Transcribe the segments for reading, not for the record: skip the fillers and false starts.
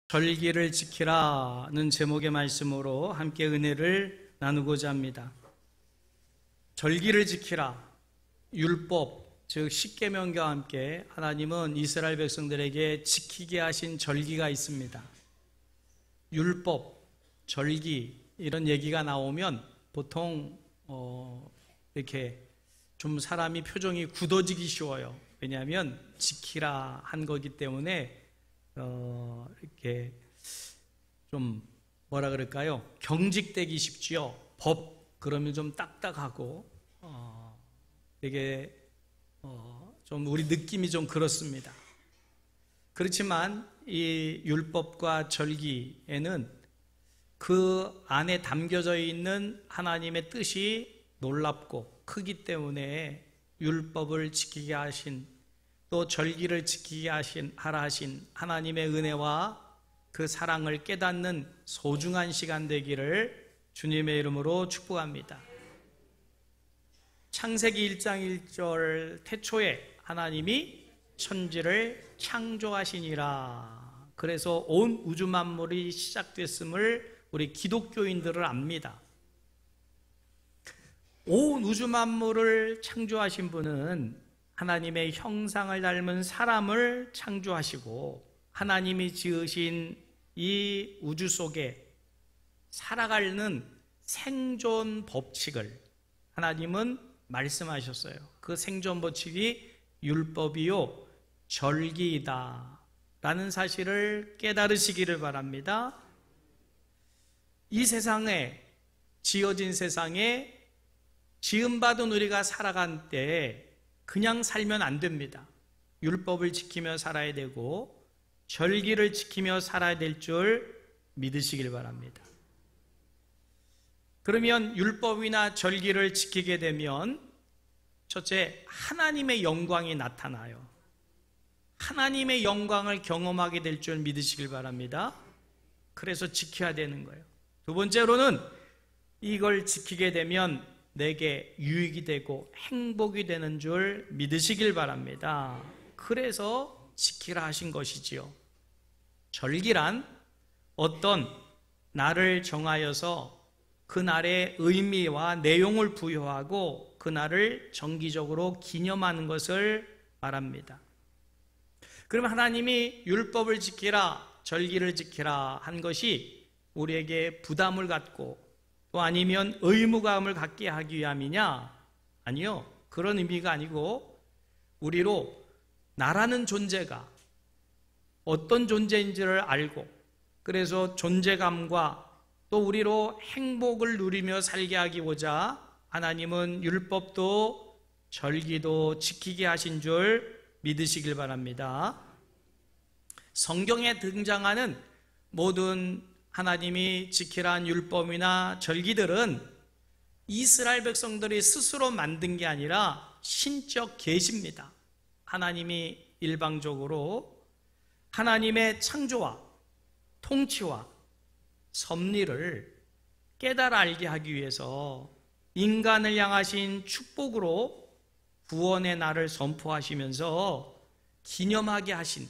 절기를 지키라는 제목의 말씀으로 함께 은혜를 나누고자 합니다. 절기를 지키라, 율법, 즉 십계명과 함께 하나님은 이스라엘 백성들에게 지키게 하신 절기가 있습니다. 율법, 절기 이런 얘기가 나오면 보통 이렇게 좀 사람이 표정이 굳어지기 쉬워요. 왜냐하면 지키라 한 거기 때문에 이렇게 좀 뭐라 그럴까요? 경직되기 쉽지요. 법 그러면 좀 딱딱하고 되게 좀 우리 느낌이 좀 그렇습니다. 그렇지만 이 율법과 절기에는 그 안에 담겨져 있는 하나님의 뜻이 놀랍고 크기 때문에 율법을 지키게 하신, 또 절기를 지키게 하라 하신 하나님의 은혜와 그 사랑을 깨닫는 소중한 시간 되기를 주님의 이름으로 축복합니다. 창세기 1장 1절 태초에 하나님이 천지를 창조하시니라. 그래서 온 우주 만물이 시작됐음을 우리 기독교인들은 압니다. 온 우주 만물을 창조하신 분은 하나님의 형상을 닮은 사람을 창조하시고 하나님이 지으신 이 우주 속에 살아가는 생존 법칙을 하나님은 말씀하셨어요. 그 생존 법칙이 율법이요 절기이다 라는 사실을 깨달으시기를 바랍니다. 이 세상에, 지어진 세상에 지음받은 우리가 살아간 때에 그냥 살면 안 됩니다. 율법을 지키며 살아야 되고 절기를 지키며 살아야 될 줄 믿으시길 바랍니다. 그러면 율법이나 절기를 지키게 되면 첫째, 하나님의 영광이 나타나요. 하나님의 영광을 경험하게 될 줄 믿으시길 바랍니다. 그래서 지켜야 되는 거예요. 두 번째로는 이걸 지키게 되면 내게 유익이 되고 행복이 되는 줄 믿으시길 바랍니다. 그래서 지키라 하신 것이지요. 절기란 어떤 날을 정하여서 그 날의 의미와 내용을 부여하고 그 날을 정기적으로 기념하는 것을 말합니다. 그러면 하나님이 율법을 지키라, 절기를 지키라 한 것이 우리에게 부담을 갖고 또 아니면 의무감을 갖게 하기 위함이냐? 아니요. 그런 의미가 아니고 우리로 나라는 존재가 어떤 존재인지를 알고 그래서 존재감과 또 우리로 행복을 누리며 살게 하기보자 하나님은 율법도 절기도 지키게 하신 줄 믿으시길 바랍니다. 성경에 등장하는 모든 하나님이 지키라 한 율법이나 절기들은 이스라엘 백성들이 스스로 만든 게 아니라 신적 계시입니다. 하나님이 일방적으로 하나님의 창조와 통치와 섭리를 깨달아 알게 하기 위해서 인간을 향하신 축복으로 구원의 날을 선포하시면서 기념하게 하신,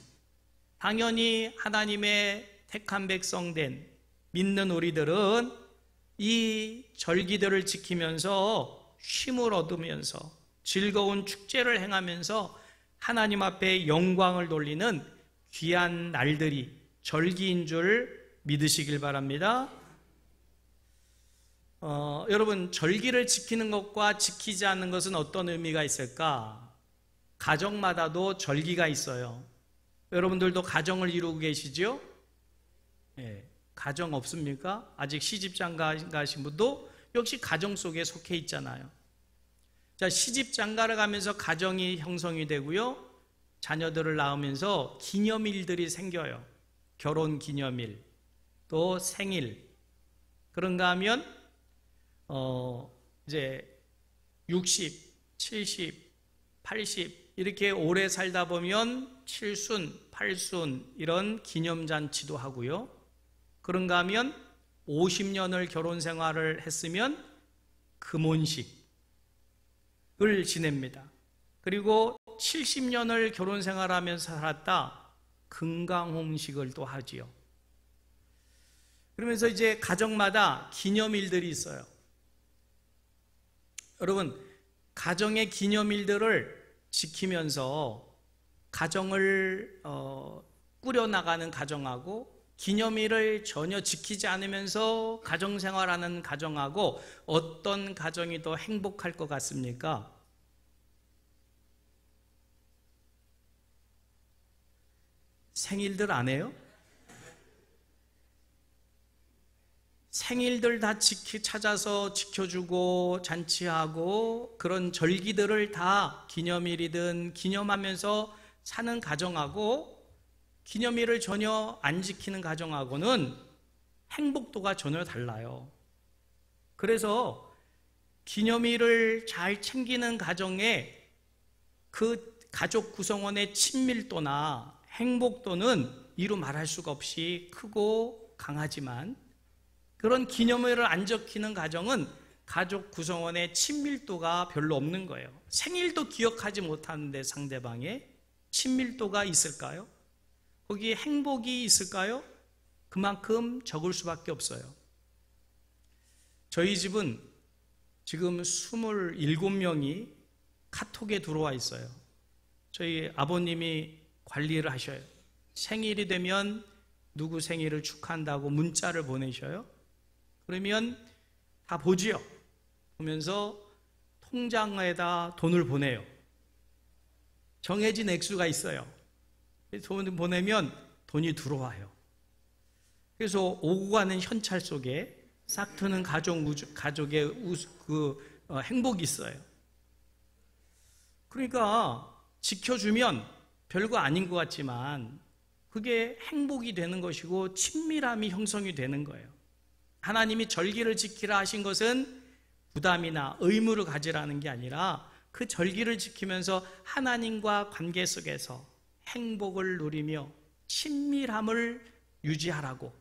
당연히 하나님의 택한 백성된 믿는 우리들은 이 절기들을 지키면서 쉼을 얻으면서 즐거운 축제를 행하면서 하나님 앞에 영광을 돌리는 귀한 날들이 절기인 줄 믿으시길 바랍니다. 여러분, 절기를 지키는 것과 지키지 않는 것은 어떤 의미가 있을까? 가정마다도 절기가 있어요. 여러분들도 가정을 이루고 계시죠? 예, 가정 없습니까? 아직 시집장가 가신 분도 역시 가정 속에 속해 있잖아요. 자, 시집장가를 가면서 가정이 형성이 되고요. 자녀들을 낳으면서 기념일들이 생겨요. 결혼 기념일, 또 생일. 그런가 하면 이제 60, 70, 80 이렇게 오래 살다 보면 칠순, 팔순 이런 기념잔치도 하고요. 그런가 하면 50년을 결혼 생활을 했으면 금혼식을 지냅니다. 그리고 70년을 결혼 생활하면서 살았다 금강홍식을 또 하지요. 그러면서 이제 가정마다 기념일들이 있어요. 여러분, 가정의 기념일들을 지키면서 가정을 꾸려나가는 가정하고 기념일을 전혀 지키지 않으면서 가정생활하는 가정하고 어떤 가정이 더 행복할 것 같습니까? 생일들 안 해요? 생일들 다 찾아서 지켜주고 잔치하고 그런 절기들을 다 기념일이든 기념하면서 사는 가정하고 기념일을 전혀 안 지키는 가정하고는 행복도가 전혀 달라요. 그래서 기념일을 잘 챙기는 가정의 그 가족 구성원의 친밀도나 행복도는 이루 말할 수가 없이 크고 강하지만 그런 기념일을 안 지키는 가정은 가족 구성원의 친밀도가 별로 없는 거예요. 생일도 기억하지 못하는데 상대방의 친밀도가 있을까요? 거기에 행복이 있을까요? 그만큼 적을 수밖에 없어요. 저희 집은 지금 27명이 카톡에 들어와 있어요. 저희 아버님이 관리를 하셔요. 생일이 되면 누구 생일을 축하한다고 문자를 보내셔요. 그러면 다 보지요. 보면서 통장에다 돈을 보내요. 정해진 액수가 있어요. 돈 보내면 돈이 들어와요. 그래서 오고 가는 현찰 속에 싹 트는 가족의 행복이 있어요. 그러니까 지켜주면 별거 아닌 것 같지만 그게 행복이 되는 것이고 친밀함이 형성이 되는 거예요. 하나님이 절기를 지키라 하신 것은 부담이나 의무를 가지라는 게 아니라 그 절기를 지키면서 하나님과 관계 속에서 행복을 누리며 친밀함을 유지하라고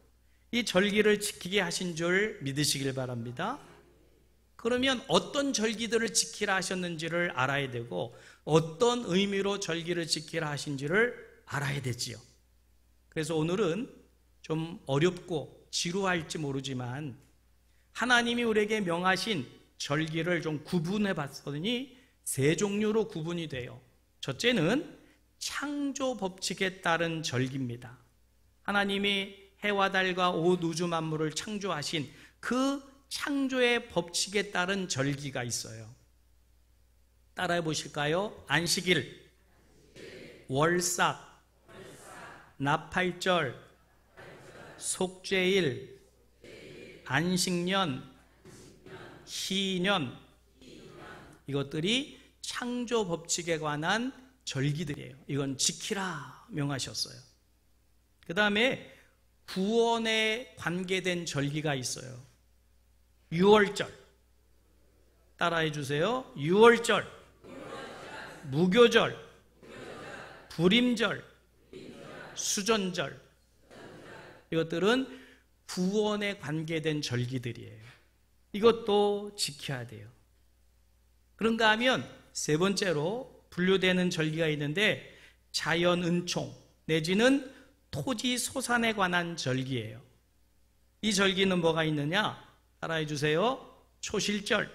이 절기를 지키게 하신 줄 믿으시길 바랍니다. 그러면 어떤 절기들을 지키라 하셨는지를 알아야 되고 어떤 의미로 절기를 지키라 하신지를 알아야 되지요. 그래서 오늘은 좀 어렵고 지루할지 모르지만 하나님이 우리에게 명하신 절기를 좀 구분해 봤더니 세 종류로 구분이 돼요. 첫째는 창조 법칙에 따른 절기입니다. 하나님이 해와 달과 온 우주 만물을 창조하신 그 창조의 법칙에 따른 절기가 있어요. 따라해 보실까요? 안식일, 월삭, 나팔절, 속죄일, 안식년, 희년, 이것들이 창조 법칙에 관한 절기들이에요. 이건 지키라 명하셨어요. 그 다음에 구원에 관계된 절기가 있어요. 유월절, 따라해 주세요. 유월절, 무교절, 불임절, 수전절, 이것들은 구원에 관계된 절기들이에요. 이것도 지켜야 돼요. 그런가 하면 세 번째로 분류되는 절기가 있는데 자연 은총 내지는 토지 소산에 관한 절기예요. 이 절기는 뭐가 있느냐? 따라해 주세요. 초실절,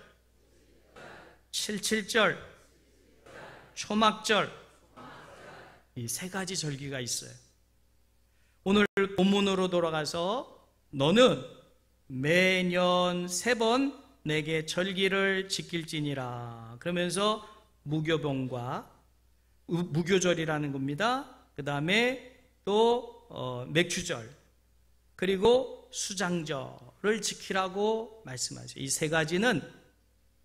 칠칠절, 초막절, 이 세 가지 절기가 있어요. 오늘 본문으로 돌아가서 너는 매년 3번 내게 절기를 지킬지니라 그러면서 무교봉과 무교절이라는 겁니다. 그 다음에 또 맥주절 그리고 수장절을 지키라고 말씀하세요. 이 세 가지는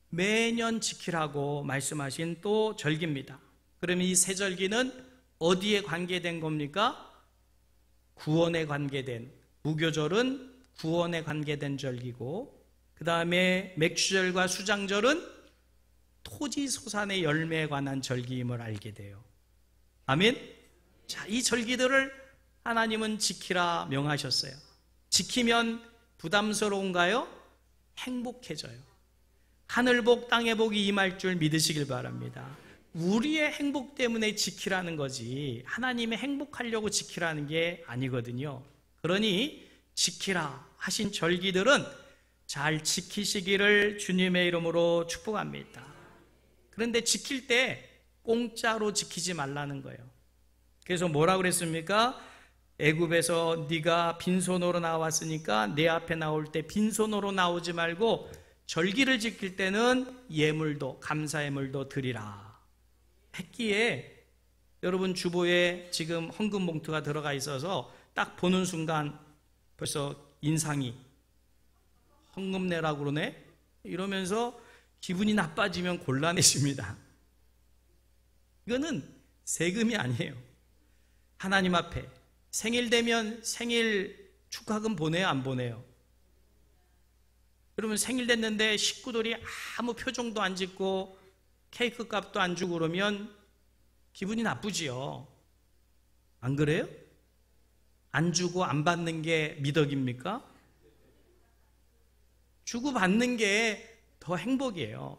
매년 지키라고 말씀하신 또 절기입니다. 그러면 이 세 절기는 어디에 관계된 겁니까? 구원에 관계된, 무교절은 구원에 관계된 절기고 그 다음에 맥주절과 수장절은 토지 소산의 열매에 관한 절기임을 알게 돼요. 아멘? 자, 이 절기들을 하나님은 지키라 명하셨어요. 지키면 부담스러운가요? 행복해져요. 하늘복 땅의 복이 임할 줄 믿으시길 바랍니다. 우리의 행복 때문에 지키라는 거지 하나님의 행복하려고 지키라는 게 아니거든요. 그러니 지키라 하신 절기들은 잘 지키시기를 주님의 이름으로 축복합니다. 그런데 지킬 때 공짜로 지키지 말라는 거예요. 그래서 뭐라 그랬습니까? 애굽에서 네가 빈손으로 나왔으니까 내 앞에 나올 때 빈손으로 나오지 말고 절기를 지킬 때는 예물도 감사예물도 드리라 했기에, 여러분 주보에 지금 헌금 봉투가 들어가 있어서 딱 보는 순간 벌써 인상이 헌금 내라고 그러네? 이러면서 기분이 나빠지면 곤란해집니다. 이거는 세금이 아니에요. 하나님 앞에 생일 되면 생일 축하금 보내요, 안 보내요? 여러분 생일 됐는데 식구들이 아무 표정도 안 짓고 케이크 값도 안 주고 그러면 기분이 나쁘지요. 안 그래요? 안 주고 안 받는 게 미덕입니까? 주고 받는 게 더 행복이에요.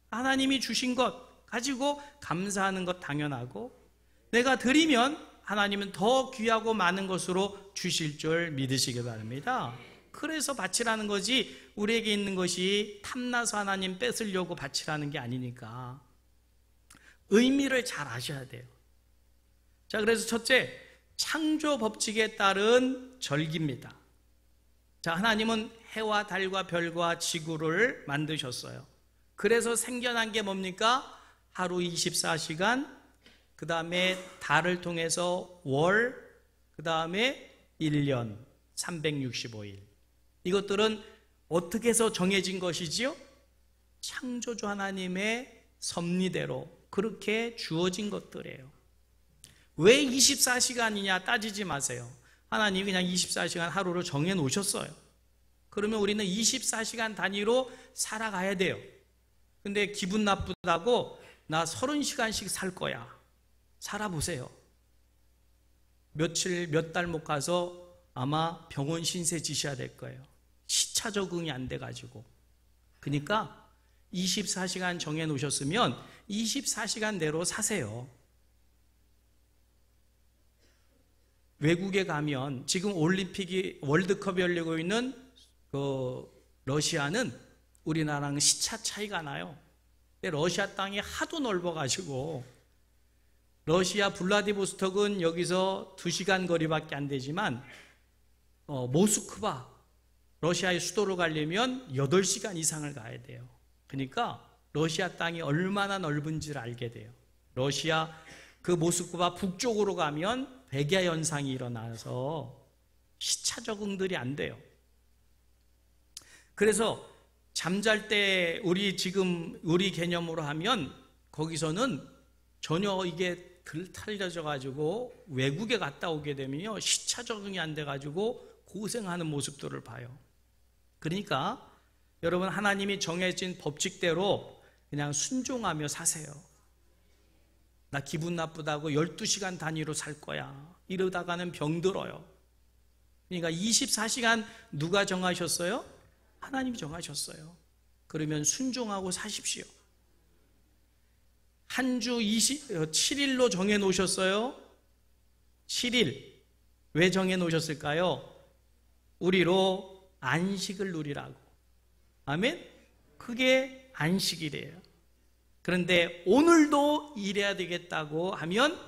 하나님이 주신 것 가지고 감사하는 것 당연하고, 내가 드리면 하나님은 더 귀하고 많은 것으로 주실 줄 믿으시기 바랍니다. 그래서 바치라는 거지, 우리에게 있는 것이 탐나서 하나님 뺏으려고 바치라는 게 아니니까 의미를 잘 아셔야 돼요. 자, 그래서 첫째, 창조 법칙에 따른 절기입니다. 자, 하나님은 해와 달과 별과 지구를 만드셨어요. 그래서 생겨난 게 뭡니까? 하루 24시간, 그 다음에 달을 통해서 월, 그 다음에 1년 365일. 이것들은 어떻게 해서 정해진 것이지요? 창조주 하나님의 섭리대로 그렇게 주어진 것들이에요. 왜 24시간이냐 따지지 마세요. 하나님이 그냥 24시간 하루를 정해 놓으셨어요. 그러면 우리는 24시간 단위로 살아가야 돼요. 근데 기분 나쁘다고 나 30시간씩 살 거야. 살아보세요. 며칠, 몇 달 못 가서 아마 병원 신세 지셔야 될 거예요. 시차 적응이 안 돼가지고. 그러니까 24시간 정해 놓으셨으면 24시간 내로 사세요. 외국에 가면 지금 올림픽이, 월드컵이 열리고 있는 러시아는 우리나라랑 시차 차이가 나요. 러시아 땅이 하도 넓어가지고, 러시아 블라디보스톡은 여기서 2시간 거리밖에 안 되지만 모스크바, 러시아의 수도로 가려면 8시간 이상을 가야 돼요. 그러니까 러시아 땅이 얼마나 넓은지를 알게 돼요. 러시아 그 모스크바 북쪽으로 가면 백야 현상이 일어나서 시차 적응들이 안 돼요. 그래서 잠잘 때 우리 개념으로 하면 거기서는 전혀 이게 들탈려져 가지고 외국에 갔다 오게 되면요, 시차 적응이 안 돼 가지고 고생하는 모습들을 봐요. 그러니까 여러분, 하나님이 정해진 법칙대로 그냥 순종하며 사세요. 나 기분 나쁘다고 12시간 단위로 살 거야. 이러다가는 병들어요. 그러니까 24시간 누가 정하셨어요? 하나님이 정하셨어요. 그러면 순종하고 사십시오. 한 주 7일로 정해 놓으셨어요. 7일. 왜 정해 놓으셨을까요? 우리로 안식을 누리라고. 아멘? 그게 안식이래요. 그런데 오늘도 일해야 되겠다고 하면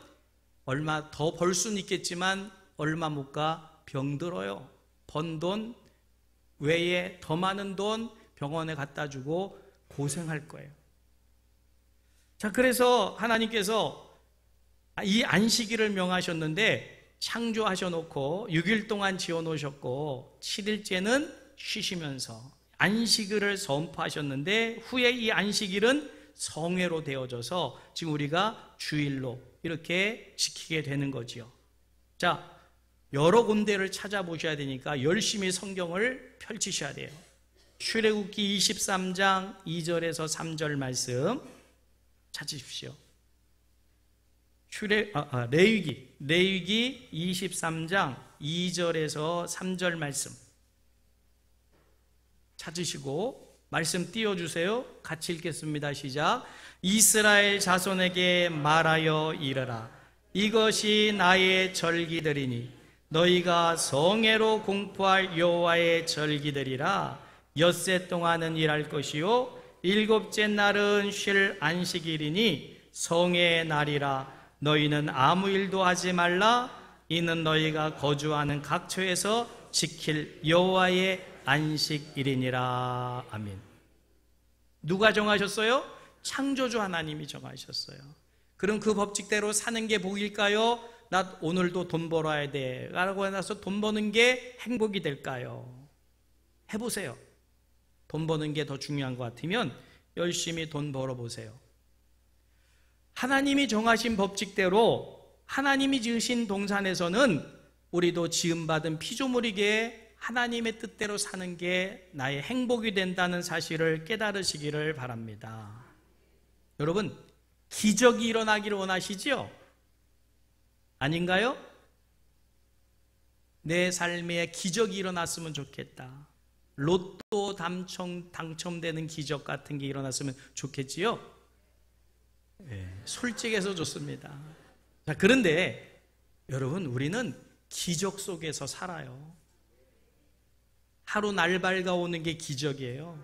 얼마 더 벌 수는 있겠지만 얼마 못 가 병들어요. 번 돈 외에 더 많은 돈 병원에 갖다 주고 고생할 거예요. 자, 그래서 하나님께서 이 안식일을 명하셨는데 창조하셔놓고 6일 동안 지어놓으셨고 7일째는 쉬시면서 안식일을 선포하셨는데, 후에 이 안식일은 성회로 되어져서 지금 우리가 주일로 이렇게 지키게 되는 거지요. 자, 여러 군데를 찾아보셔야 되니까 열심히 성경을 펼치셔야 돼요. 출애굽기 23장 2절에서 3절 말씀 찾으십시오. 레위기 23장 2절에서 3절 말씀 찾으시고 말씀 띄워주세요. 같이 읽겠습니다. 시작. 이스라엘 자손에게 말하여 이르라. 이것이 나의 절기들이니 너희가 성회로 공포할 여호와의 절기들이라. 엿새 동안은 일할 것이요 일곱째 날은 쉴 안식일이니 성회의 날이라. 너희는 아무 일도 하지 말라. 이는 너희가 거주하는 각처에서 지킬 여호와의 안식일이니라. 아멘. 누가 정하셨어요? 창조주 하나님이 정하셨어요. 그럼 그 법칙대로 사는 게 복일까요? 나 오늘도 돈 벌어야 돼 라고 해서 돈 버는 게 행복이 될까요? 해보세요. 돈 버는 게 더 중요한 것 같으면 열심히 돈 벌어보세요. 하나님이 정하신 법칙대로 하나님이 지으신 동산에서는 우리도 지음받은 피조물이기에 하나님의 뜻대로 사는 게 나의 행복이 된다는 사실을 깨달으시기를 바랍니다. 여러분, 기적이 일어나기를 원하시죠? 아닌가요? 내 삶에 기적이 일어났으면 좋겠다. 로또 당첨되는 기적 같은 게 일어났으면 좋겠지요? 네, 솔직해서 좋습니다. 자, 그런데 여러분, 우리는 기적 속에서 살아요. 하루 날 밝아오는 게 기적이에요.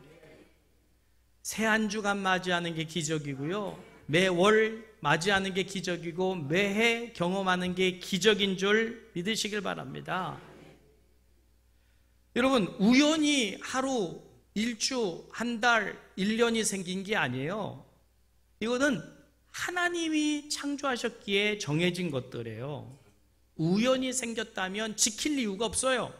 새 한 주간 맞이하는 게 기적이고요. 매월 맞이하는 게 기적이고 매해 경험하는 게 기적인 줄 믿으시길 바랍니다. 여러분, 우연히 하루, 일주, 한 달, 1년이 생긴 게 아니에요. 이거는 하나님이 창조하셨기에 정해진 것들이에요. 우연히 생겼다면 지킬 이유가 없어요.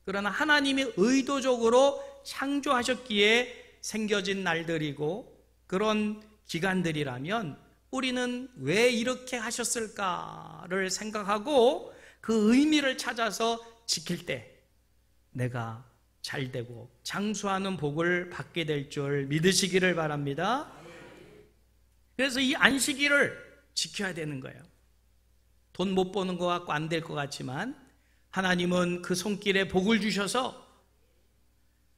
그러나 하나님이 의도적으로 창조하셨기에 생겨진 날들이고 그런 기간들이라면 우리는 왜 이렇게 하셨을까를 생각하고 그 의미를 찾아서 지킬 때 내가 잘되고 장수하는 복을 받게 될 줄 믿으시기를 바랍니다. 그래서 이 안식일을 지켜야 되는 거예요. 돈 못 버는 것 같고 안 될 것 같지만 하나님은 그 손길에 복을 주셔서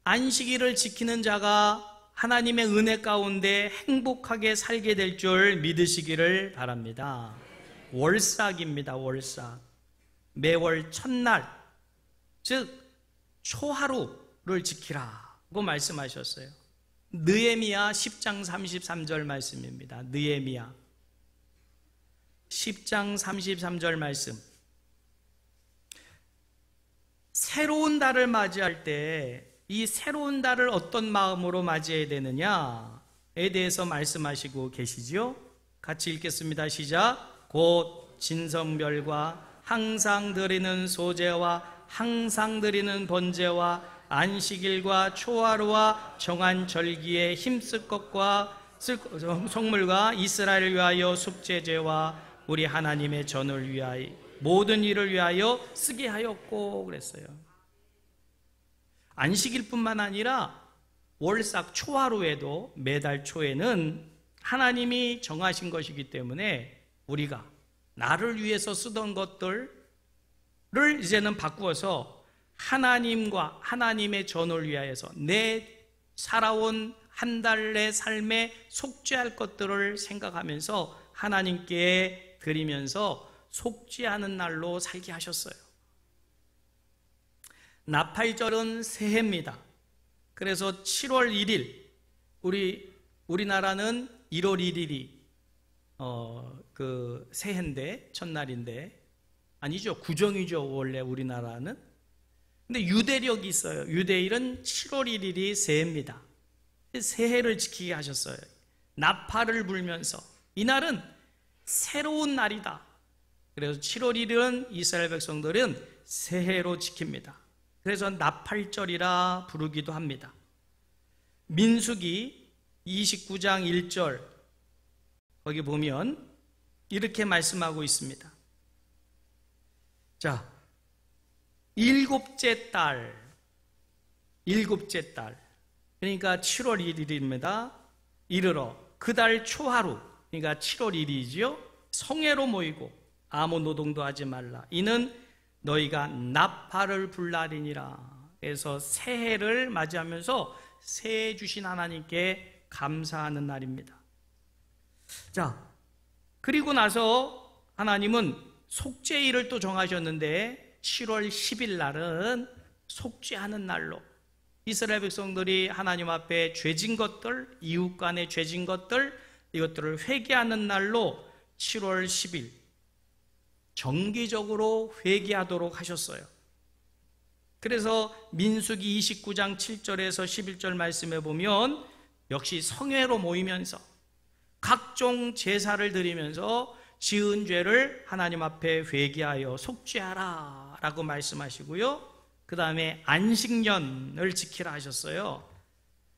안식일을 지키는 자가 하나님의 은혜 가운데 행복하게 살게 될 줄 믿으시기를 바랍니다. 월삭입니다. 월삭. 매월 첫날, 즉 초하루를 지키라고 말씀하셨어요. 느헤미야 10장 33절 말씀입니다. 느헤미야 10장 33절 말씀. 새로운 달을 맞이할 때 이 새로운 달을 어떤 마음으로 맞이해야 되느냐에 대해서 말씀하시고 계시죠? 같이 읽겠습니다. 시작. 곧 진성별과 항상 드리는 소제와 항상 드리는 번제와 안식일과 초하루와 정한 절기에 힘쓸 것과 성물과 이스라엘을 위하여 속죄제와 우리 하나님의 전을 위하여 모든 일을 위하여 쓰게 하였고 그랬어요. 안식일뿐만 아니라 월삭 초하루에도 매달 초에는 하나님이 정하신 것이기 때문에 우리가 나를 위해서 쓰던 것들을 이제는 바꾸어서 하나님과 하나님의 전을 위하여서 내 살아온 한 달의 삶에 속죄할 것들을 생각하면서 하나님께 드리면서 속죄하는 날로 살게 하셨어요. 나팔절은 새해입니다. 그래서 7월 1일, 우리나라는 1월 1일이 그 새해인데, 첫날인데, 아니죠. 구정이죠. 원래 우리나라는. 근데 유대력이 있어요. 유대일은 7월 1일이 새해입니다. 새해를 지키게 하셨어요. 나팔을 불면서 이날은 새로운 날이다. 그래서 7월 1일은 이스라엘 백성들은 새해로 지킵니다. 그래서 나팔절이라 부르기도 합니다. 민수기 29장 1절 거기 보면 이렇게 말씀하고 있습니다. 자, 일곱째 달 그러니까 7월 1일입니다. 이르러 그 달 초하루, 그러니까 7월 1일이지요. 성회로 모이고 아무 노동도 하지 말라. 이는 너희가 나팔을 불나리니라. 그래서 새해를 맞이하면서 새해 주신 하나님께 감사하는 날입니다. 자, 그리고 나서 하나님은 속죄일을 또 정하셨는데 7월 10일 날은 속죄하는 날로 이스라엘 백성들이 하나님 앞에 죄진 것들, 이웃 간에 죄진 것들, 이것들을 회개하는 날로 7월 10일 정기적으로 회개하도록 하셨어요. 그래서 민수기 29장 7절에서 11절 말씀에 보면 역시 성회로 모이면서 각종 제사를 드리면서 지은 죄를 하나님 앞에 회개하여 속죄하라 라고 말씀하시고요. 그 다음에 안식년을 지키라 하셨어요.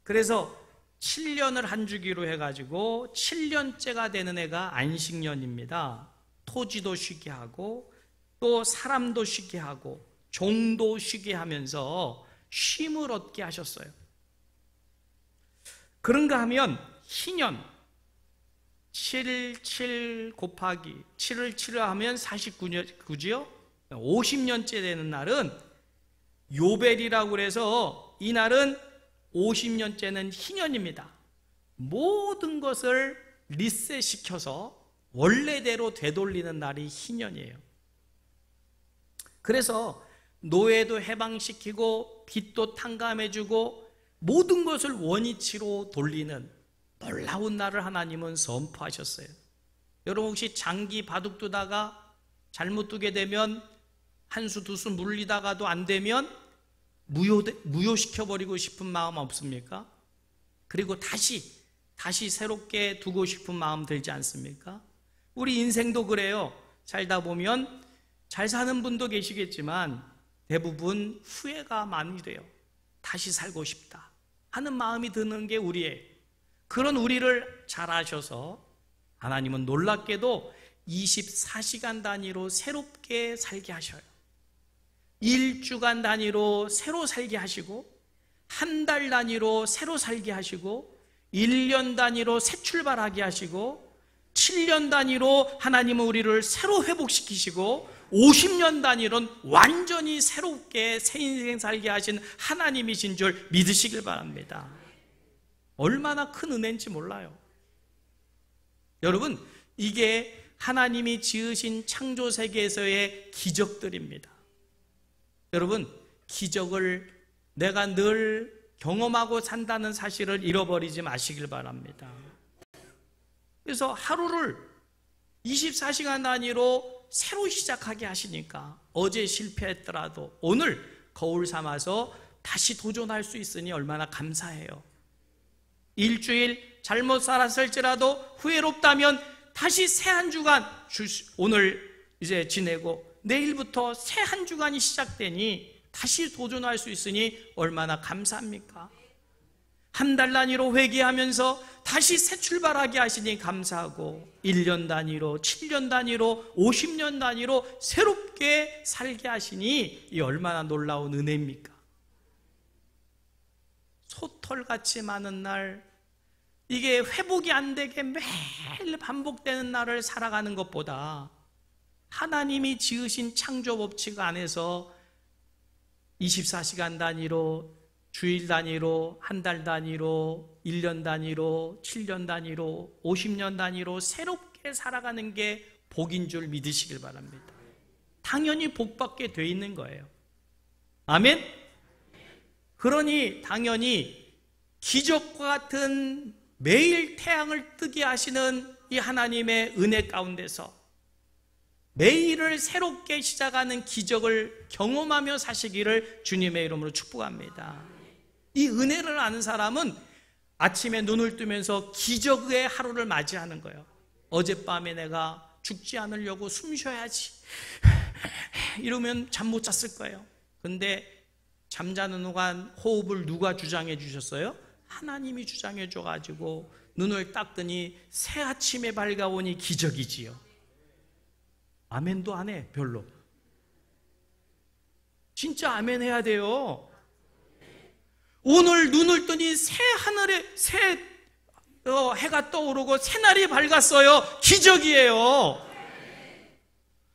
그래서 7년을 한 주기로 해가지고 7년째가 되는 해가 안식년입니다. 토지도 쉬게 하고 또 사람도 쉬게 하고 종도 쉬게 하면서 쉼을 얻게 하셨어요. 그런가 하면 희년 7 곱하기 7을 7을 하면 49죠? 50년째 되는 날은 요벨이라고 그래서 이 날은 50년째는 희년입니다. 모든 것을 리셋시켜서 원래대로 되돌리는 날이 희년이에요. 그래서 노예도 해방시키고 빚도 탕감해주고 모든 것을 원위치로 돌리는 놀라운 날을 하나님은 선포하셨어요. 여러분 혹시 장기 바둑 두다가 잘못 두게 되면 한 수 두 수 물리다가도 안 되면 무효시켜버리고 싶은 마음 없습니까? 그리고 다시 새롭게 두고 싶은 마음 들지 않습니까? 우리 인생도 그래요. 살다 보면 잘 사는 분도 계시겠지만 대부분 후회가 많이 돼요. 다시 살고 싶다 하는 마음이 드는 게 우리예요. 그런 우리를 잘 아셔서 하나님은 놀랍게도 24시간 단위로 새롭게 살게 하셔요. 1주간 단위로 새로 살게 하시고 한 달 단위로 새로 살게 하시고 1년 단위로 새 출발하게 하시고 7년 단위로 하나님은 우리를 새로 회복시키시고 50년 단위로는 완전히 새롭게 새 인생 살게 하신 하나님이신 줄 믿으시길 바랍니다. 얼마나 큰 은혜인지 몰라요. 여러분, 이게 하나님이 지으신 창조 세계에서의 기적들입니다. 여러분, 기적을 내가 늘 경험하고 산다는 사실을 잃어버리지 마시길 바랍니다. 그래서 하루를 24시간 단위로 새로 시작하게 하시니까 어제 실패했더라도 오늘 거울 삼아서 다시 도전할 수 있으니 얼마나 감사해요. 일주일 잘못 살았을지라도 후회롭다면 다시 새 한 주간 오늘 이제 지내고 내일부터 새 한 주간이 시작되니 다시 도전할 수 있으니 얼마나 감사합니까? 한 달 단위로 회개하면서 다시 새 출발하게 하시니 감사하고 1년 단위로 7년 단위로 50년 단위로 새롭게 살게 하시니 이 얼마나 놀라운 은혜입니까? 소털같이 많은 날, 이게 회복이 안 되게 매일 반복되는 날을 살아가는 것보다 하나님이 지으신 창조 법칙 안에서 24시간 단위로, 주일 단위로, 한 달 단위로, 1년 단위로, 7년 단위로, 50년 단위로 새롭게 살아가는 게 복인 줄 믿으시길 바랍니다. 당연히 복받게 돼 있는 거예요. 아멘? 그러니 당연히 기적과 같은 매일 태양을 뜨게 하시는 이 하나님의 은혜 가운데서 매일을 새롭게 시작하는 기적을 경험하며 사시기를 주님의 이름으로 축복합니다. 이 은혜를 아는 사람은 아침에 눈을 뜨면서 기적의 하루를 맞이하는 거예요. 어젯밤에 내가 죽지 않으려고 숨 쉬어야지 이러면 잠 못 잤을 거예요. 근데 잠자는 동안 호흡을 누가 주장해 주셨어요? 하나님이 주장해 줘가지고 눈을 딱 뜨니 새 아침에 밝아오니 기적이지요. 아멘도 안 해, 별로. 진짜 아멘 해야 돼요. 오늘 눈을 뜨니 새 하늘에 새 해가 떠오르고 새 날이 밝았어요. 기적이에요.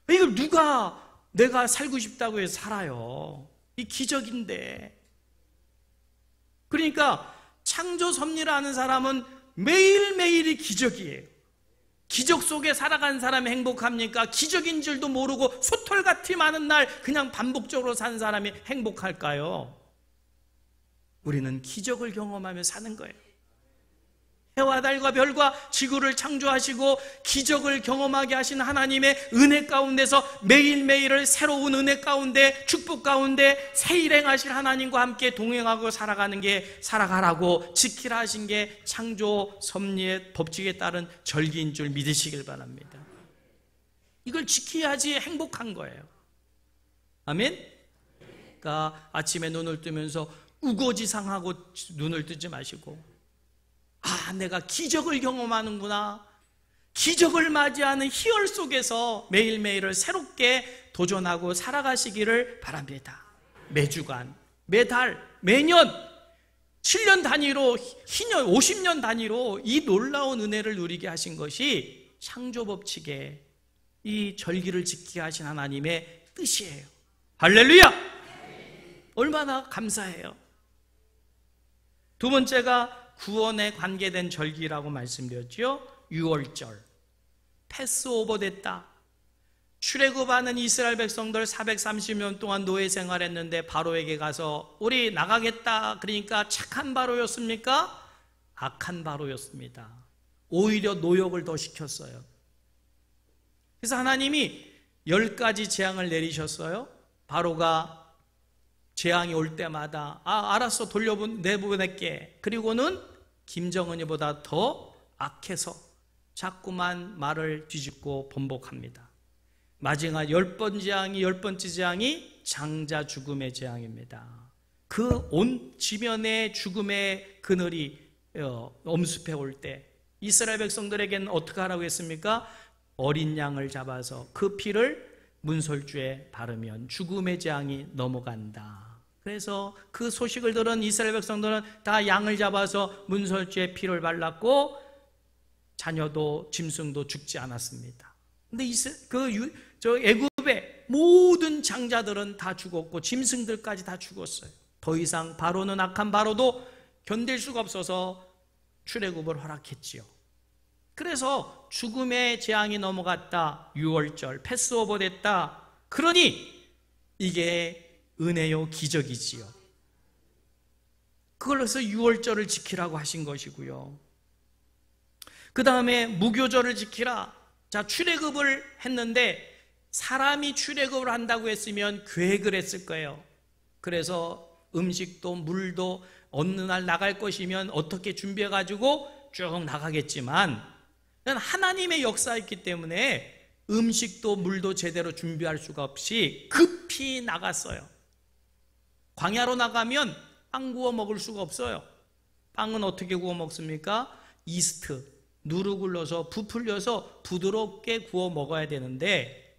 이걸 누가 내가 살고 싶다고 해서 살아요. 이 기적인데. 그러니까 창조 섭리를 아는 사람은 매일매일이 기적이에요. 기적 속에 살아간 사람이 행복합니까? 기적인 줄도 모르고 소털같이 많은 날 그냥 반복적으로 산 사람이 행복할까요? 우리는 기적을 경험하며 사는 거예요. 해와 달과 별과 지구를 창조하시고 기적을 경험하게 하신 하나님의 은혜 가운데서 매일매일을 새로운 은혜 가운데, 축복 가운데 새 일행하실 하나님과 함께 동행하고 살아가라고 지키라 하신 게 창조 섭리의 법칙에 따른 절기인 줄 믿으시길 바랍니다. 이걸 지켜야지 행복한 거예요. 아멘? 그러니까 아침에 눈을 뜨면서 우거지상하고 눈을 뜨지 마시고, 내가 기적을 경험하는구나, 기적을 맞이하는 희열 속에서 매일매일을 새롭게 도전하고 살아가시기를 바랍니다. 매주간, 매달, 매년 7년 단위로, 50년 단위로 이 놀라운 은혜를 누리게 하신 것이 창조법칙의 이 절기를 지키게 하신 하나님의 뜻이에요. 할렐루야! 얼마나 감사해요. 두 번째가 구원에 관계된 절기라고 말씀드렸죠. 유월절, 패스오버 됐다. 출애굽하는 이스라엘 백성들 430년 동안 노예 생활했는데 바로에게 가서 우리 나가겠다 그러니까 착한 바로였습니까? 악한 바로였습니다. 오히려 노역을 더 시켰어요. 그래서 하나님이 10가지 재앙을 내리셨어요. 바로가 재앙이 올 때마다 알았어, 내보낼게. 그리고는 김정은이보다 더 악해서 자꾸만 말을 뒤집고 번복합니다. 마지막 10번째 재앙이 장자 죽음의 재앙입니다. 그 온 지면에 죽음의 그늘이 엄습해 올 때 이스라엘 백성들에게는 어떻게 하라고 했습니까? 어린 양을 잡아서 그 피를 문설주에 바르면 죽음의 재앙이 넘어간다. 그래서 그 소식을 들은 이스라엘 백성들은 다 양을 잡아서 문설주에 피를 발랐고 자녀도 짐승도 죽지 않았습니다. 근데 애굽의 모든 장자들은 다 죽었고 짐승들까지 다 죽었어요. 더 이상 바로는 악한 바로도 견딜 수가 없어서 출애굽을 허락했지요. 그래서 죽음의 재앙이 넘어갔다. 유월절, 패스오버 됐다. 그러니 이게 은혜요 기적이지요. 그걸로서 유월절을 지키라고 하신 것이고요. 그 다음에 무교절을 지키라. 자, 출애굽을 했는데 사람이 출애굽을 한다고 했으면 계획을 했을 거예요. 그래서 음식도 물도 어느 날 나갈 것이면 어떻게 준비해가지고 쭉 나가겠지만 하나님의 역사였기 때문에 음식도 물도 제대로 준비할 수가 없이 급히 나갔어요. 광야로 나가면 빵 구워 먹을 수가 없어요. 빵은 어떻게 구워 먹습니까? 이스트, 누룩을 넣어서 부풀려서 부드럽게 구워 먹어야 되는데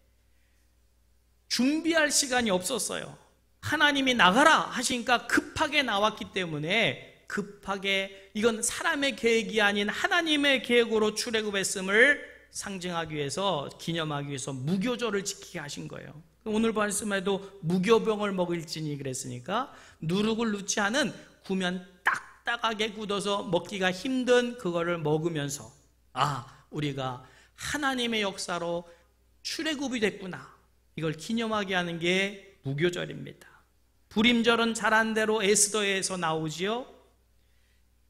준비할 시간이 없었어요. 하나님이 나가라 하시니까 급하게 나왔기 때문에 급하게, 이건 사람의 계획이 아닌 하나님의 계획으로 출애굽했음을 상징하기 위해서, 기념하기 위해서 무교절을 지키게 하신 거예요. 오늘 말씀에도 무교병을 먹을지니 그랬으니까 누룩을 넣지 않은 구면 딱딱하게 굳어서 먹기가 힘든 그거를 먹으면서 우리가 하나님의 역사로 출애굽이 됐구나, 이걸 기념하게 하는 게 무교절입니다. 불임절은 잘한 대로 에스더에서 나오지요.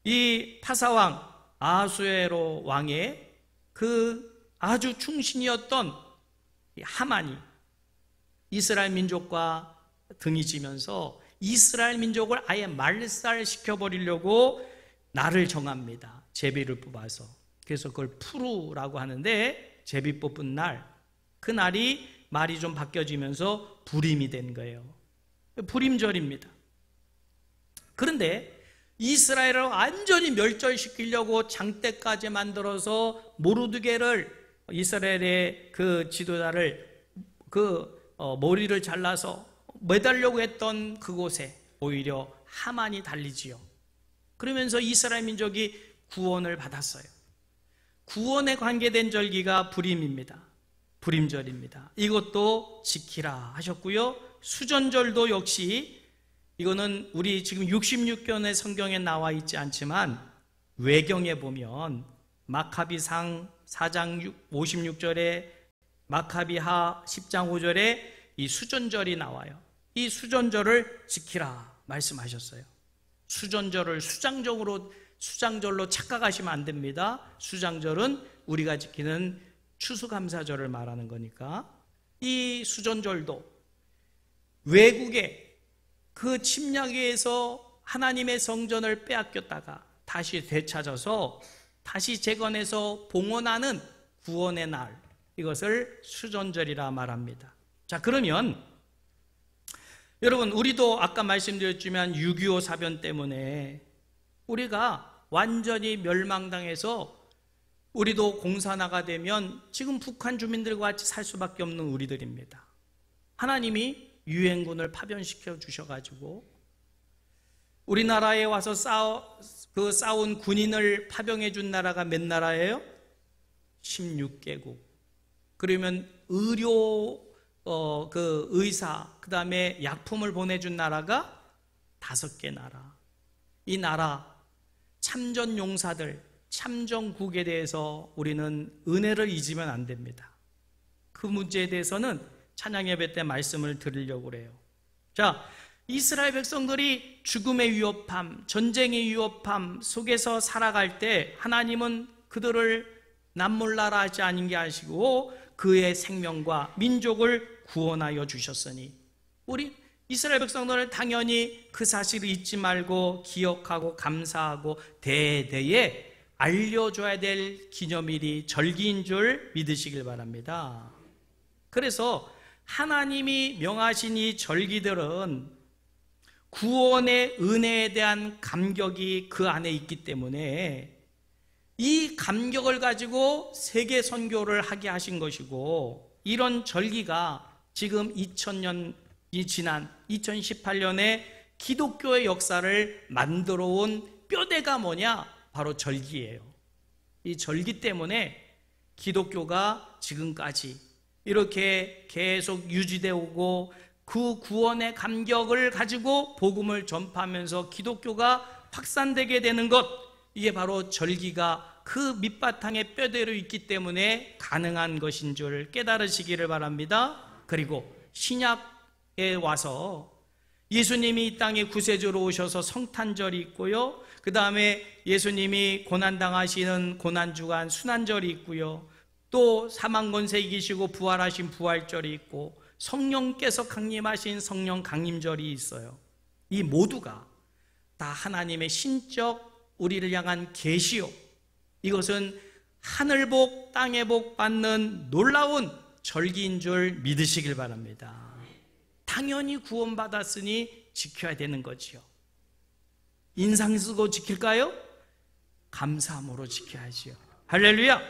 이 파사왕 아수에로 왕의 그 아주 충신이었던 하만이 이스라엘 민족과 등이 지면서 이스라엘 민족을 아예 말살시켜버리려고 날을 정합니다. 제비를 뽑아서. 그래서 그걸 푸르라고 하는데, 제비 뽑은 날, 그 날이 말이 좀 바뀌어지면서 불임이 된 거예요. 불임절입니다. 그런데 이스라엘을 완전히 멸절시키려고 장대까지 만들어서 모르드게를, 이스라엘의 그 지도자를 머리를 잘라서 매달려고 했던 그곳에 오히려 하만이 달리지요. 그러면서 이스라엘 민족이 구원을 받았어요. 구원에 관계된 절기가 불임입니다. 불임절입니다. 이것도 지키라 하셨고요. 수전절도 역시, 이거는 우리 지금 66권의 성경에 나와 있지 않지만 외경에 보면 마카비상 4장 56절에 마카비하 10장 5절에 이 수전절이 나와요. 이 수전절을 지키라 말씀하셨어요. 수전절을 수장절로 착각하시면 안 됩니다. 수장절은 우리가 지키는 추수감사절을 말하는 거니까. 이 수전절도 외국의 그 침략에서 하나님의 성전을 빼앗겼다가 다시 되찾아서 다시 재건해서 봉헌하는 구원의 날, 이것을 수전절이라 말합니다. 자, 그러면 여러분, 우리도 아까 말씀드렸지만 6.25 사변 때문에 우리가 완전히 멸망당해서 우리도 공산화가 되면 지금 북한 주민들과 같이 살 수밖에 없는 우리들입니다. 하나님이 유엔군을 파견시켜 주셔가지고 우리나라에 와서 싸운 군인을 파병해 준 나라가 몇 나라예요? 16개국. 그러면 의사, 그 다음에 약품을 보내준 나라가 5개 나라. 이 나라 참전 용사들, 참전국에 대해서 우리는 은혜를 잊으면 안 됩니다. 그 문제에 대해서는 찬양 예배 때 말씀을 드리려고 그래요. 자, 이스라엘 백성들이 죽음의 위협함, 전쟁의 위협함 속에서 살아갈 때 하나님은 그들을 남몰라라 하지 않은 게 아시고 그의 생명과 민족을 구원하여 주셨으니 우리 이스라엘 백성들은 당연히 그 사실을 잊지 말고 기억하고 감사하고 대대에 알려줘야 될 기념일이 절기인 줄 믿으시길 바랍니다. 그래서 하나님이 명하신 이 절기들은 구원의 은혜에 대한 감격이 그 안에 있기 때문에 이 감격을 가지고 세계 선교를 하게 하신 것이고, 이런 절기가 지금 2000년이 지난 2018년에 기독교의 역사를 만들어 온 뼈대가 뭐냐? 바로 절기예요. 이 절기 때문에 기독교가 지금까지 이렇게 계속 유지되어 오고 그 구원의 감격을 가지고 복음을 전파하면서 기독교가 확산되게 되는 것, 이게 바로 절기가 그 밑바탕에 뼈대로 있기 때문에 가능한 것인 줄 깨달으시기를 바랍니다. 그리고 신약에 와서 예수님이 이 땅에 구세주로 오셔서 성탄절이 있고요, 그 다음에 예수님이 고난당하시는 고난주간 순환절이 있고요, 또 사망권세 이기시고 부활하신 부활절이 있고 성령께서 강림하신 성령 강림절이 있어요. 이 모두가 다 하나님의 신적 우리를 향한 계시요, 이것은 하늘복 땅의 복 받는 놀라운 절기인 줄 믿으시길 바랍니다. 당연히 구원받았으니 지켜야 되는 거지요. 인상 쓰고 지킬까요? 감사함으로 지켜야지요. 할렐루야.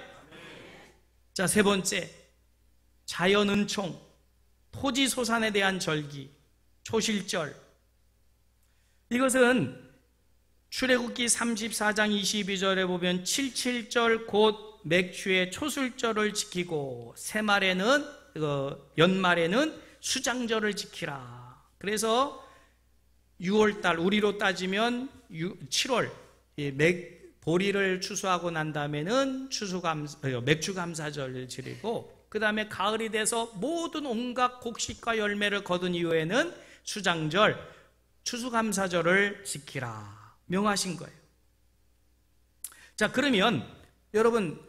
자, 세 번째, 자연 은총, 토지 소산에 대한 절기, 초실절. 이것은 출애굽기 34장 22절에 보면 77절 곧 맥추의 초술절을 지키고 새말에는 연말에는 수장절을 지키라. 그래서 6월달, 우리로 따지면 7월 보리를 추수하고 난 다음에는 맥주감사절을 지내고, 그 다음에 가을이 돼서 모든 온갖 곡식과 열매를 거둔 이후에는 수장절, 추수감사절을 지키라 명하신 거예요. 자, 그러면 여러분,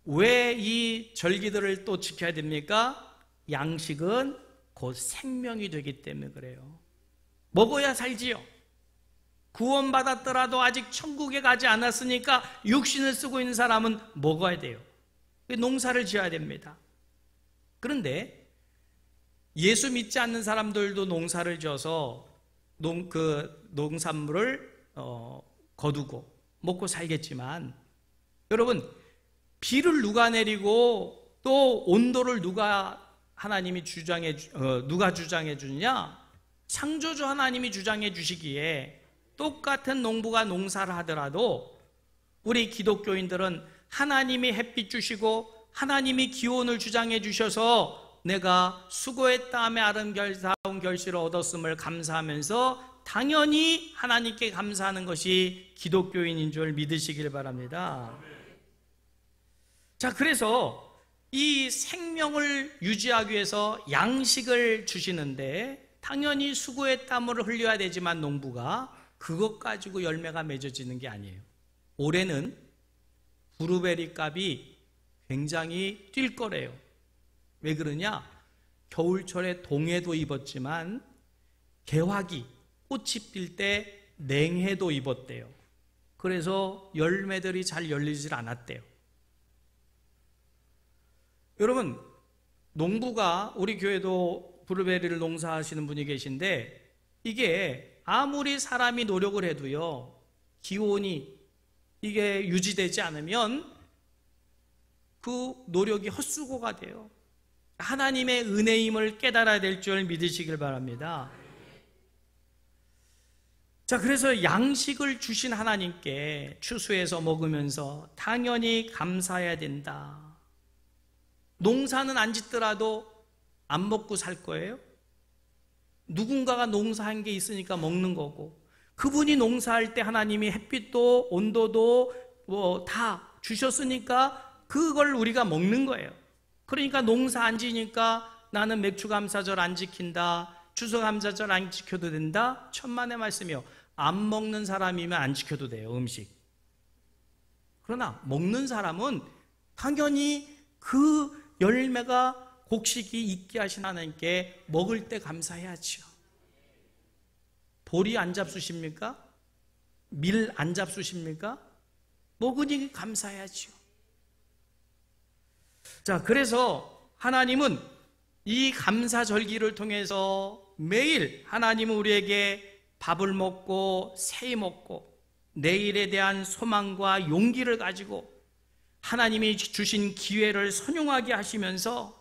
왜 이 절기들을 또 지켜야 됩니까? 양식은 곧 생명이 되기 때문에 그래요. 먹어야 살지요. 구원받았더라도 아직 천국에 가지 않았으니까 육신을 쓰고 있는 사람은 먹어야 돼요. 농사를 지어야 됩니다. 그런데 예수 믿지 않는 사람들도 농사를 지어서 농산물을 거두고 먹고 살겠지만, 여러분, 비를 누가 내리고 또 온도를 하나님이 누가 주장해 주느냐? 창조주 하나님이 주장해 주시기에 똑같은 농부가 농사를 하더라도 우리 기독교인들은 하나님이 햇빛 주시고 하나님이 기온을 주장해 주셔서 내가 수고했다 함에 아름다운 결실을 얻었음을 감사하면서 당연히 하나님께 감사하는 것이 기독교인인 줄 믿으시길 바랍니다. 자, 그래서 이 생명을 유지하기 위해서 양식을 주시는데 당연히 수고의 땀을 흘려야 되지만 농부가 그것 가지고 열매가 맺어지는 게 아니에요. 올해는 브루베리 값이 굉장히 뛸 거래요. 왜 그러냐? 겨울철에 동해도 입었지만 개화기, 꽃이 필 때 냉해도 입었대요. 그래서 열매들이 잘 열리질 않았대요. 여러분, 농부가, 우리 교회도 브루베리를 농사하시는 분이 계신데 이게 아무리 사람이 노력을 해도요, 기온이 이게 유지되지 않으면 그 노력이 헛수고가 돼요. 하나님의 은혜임을 깨달아야 될 줄 믿으시길 바랍니다. 자, 그래서 양식을 주신 하나님께 추수해서 먹으면서 당연히 감사해야 된다. 농사는 안 짓더라도 안 먹고 살 거예요? 누군가가 농사한 게 있으니까 먹는 거고, 그분이 농사할 때 하나님이 햇빛도 온도도 다 주셨으니까 그걸 우리가 먹는 거예요. 그러니까 농사 안 지니까 나는 맥추감사절 안 지킨다, 추수감사절 안 지켜도 된다? 천만의 말씀이요. 안 먹는 사람이면 안 지켜도 돼요, 음식. 그러나 먹는 사람은 당연히 그 열매가 곡식이 있게 하신 하나님께 먹을 때 감사해야죠. 보리 안 잡수십니까? 밀 안 잡수십니까? 먹으니 감사해야죠. 자, 그래서 하나님은 이 감사절기를 통해서 매일 하나님은 우리에게 밥을 먹고 새 먹고 내일에 대한 소망과 용기를 가지고 하나님이 주신 기회를 선용하게 하시면서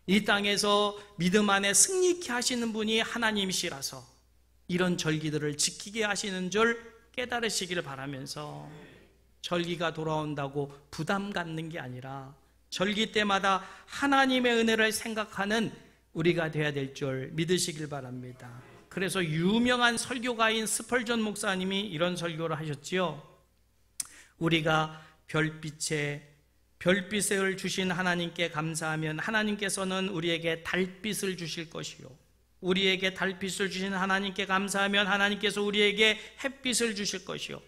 이 땅에서 믿음 안에 승리케 하시는 분이 하나님이시라서 이런 절기들을 지키게 하시는 줄 깨달으시길 바라면서, 절기가 돌아온다고 부담 갖는 게 아니라 절기 때마다 하나님의 은혜를 생각하는 우리가 되어야 될 줄 믿으시길 바랍니다. 그래서 유명한 설교가인 스펄전 목사님이 이런 설교를 하셨지요. 우리가 별빛을 주신 하나님께 감사하면 하나님께서는 우리에게 달빛을 주실 것이요, 우리에게 달빛을 주신 하나님께 감사하면 하나님께서 우리에게 햇빛을 주실 것이요,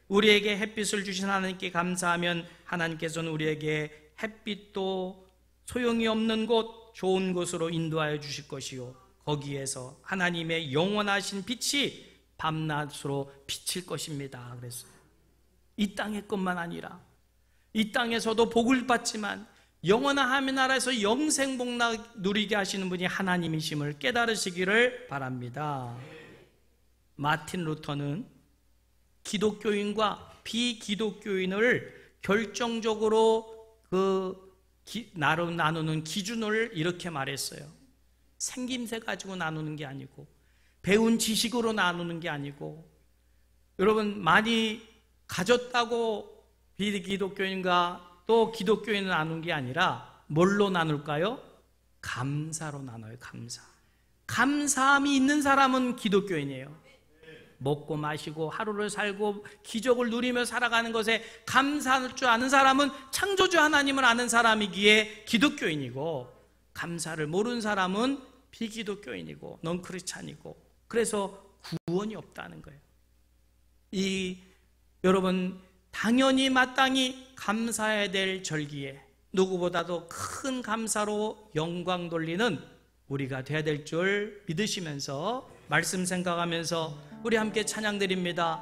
우리에게 햇빛을 주신 하나님께 감사하면 하나님께서는 우리에게 햇빛도 소용이 없는 곳, 좋은 곳으로 인도하여 주실 것이요, 거기에서 하나님의 영원하신 빛이 밤낮으로 비칠 것입니다. 그랬어요. 이 땅의 것만 아니라 이 땅에서도 복을 받지만 영원한 하나님 나라에서 영생복락 누리게 하시는 분이 하나님이심을 깨달으시기를 바랍니다. 마틴 루터는 기독교인과 비기독교인을 결정적으로 나누는 기준을 이렇게 말했어요. 생김새 가지고 나누는 게 아니고, 배운 지식으로 나누는 게 아니고, 여러분 많이 가졌다고 비기독교인과 또 기독교인을 나눈 게 아니라 뭘로 나눌까요? 감사로 나눠요. 감사함이 있는 사람은 기독교인이에요. 먹고 마시고 하루를 살고 기적을 누리며 살아가는 것에 감사할 줄 아는 사람은 창조주 하나님을 아는 사람이기에 기독교인이고, 감사를 모르는 사람은 비기독교인이고 넌크리스찬이고, 그래서 구원이 없다는 거예요. 여러분 당연히 마땅히 감사해야 될 절기에 누구보다도 큰 감사로 영광 돌리는 우리가 되어야 될 줄 믿으시면서 말씀 생각하면서 우리 함께 찬양 드립니다.